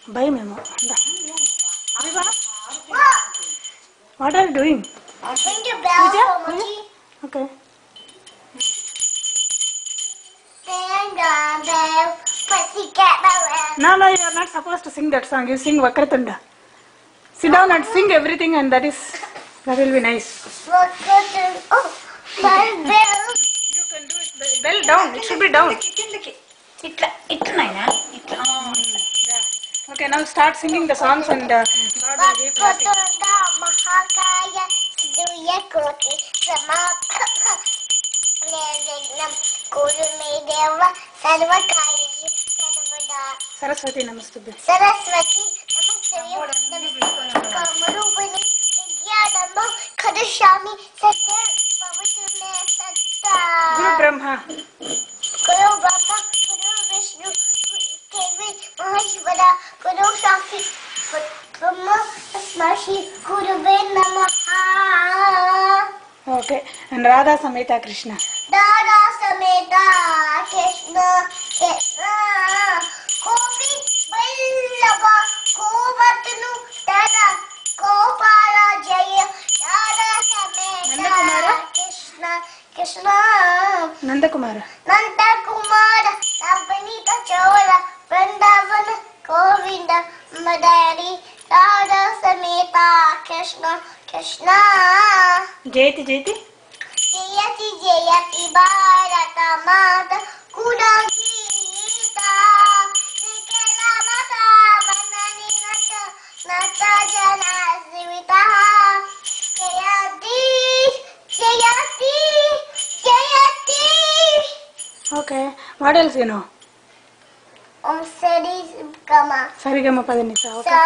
Bye, Memo. What are you doing? Ring the bell for Mochi. Okay. Ring the bell, pussycat bell. No, you are not supposed to sing that song. You sing Vakratunda. Sit down and sing everything, and that will be nice. Vakratunda. Oh, my bell. You can do it. Bell down. It should be down. Okay, now start singing the songs and God will give blessing. Vakratunda Mahakaya Suya Koti Sama Nirvignam Kurumedeva Sarvakaya Sarvada Saraswati Namastubhya. Saraswati Namaste Kamarupani Vidyanamba Khadashami Satyam Pavitame Satta Guru Brahma. Guru Brahma Guru Vishnu Devi Maheshwara Guru Shakti Brahma Tasmashi Guruve Namaha. Okay, and Radha Sameta Krishna. Dada Sameta Krishna Krishna Gopi Vallabha Govatanu Dada Gopala Jaya Dada Sameta Krishna Krishna Nandakumara. Nanda Kumara Navanita Chola Vrindavana Govinda Madari Dada Sameta Krishna Krishna Jayati Jayati. Jayati Jayati Bharata Mata Kuda Gita Nikala Mata Vanani Nata Nata Jana Sivita Jayati Jayati Jayati. Okay, what else you know? Sari Gama Sarigama Padanisa. Okay. Sa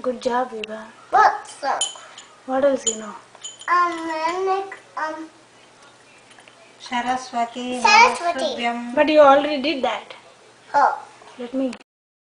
Good job, Viva. What song? What else you know? Saraswati. Saraswati. But you already did that. Oh. Let me.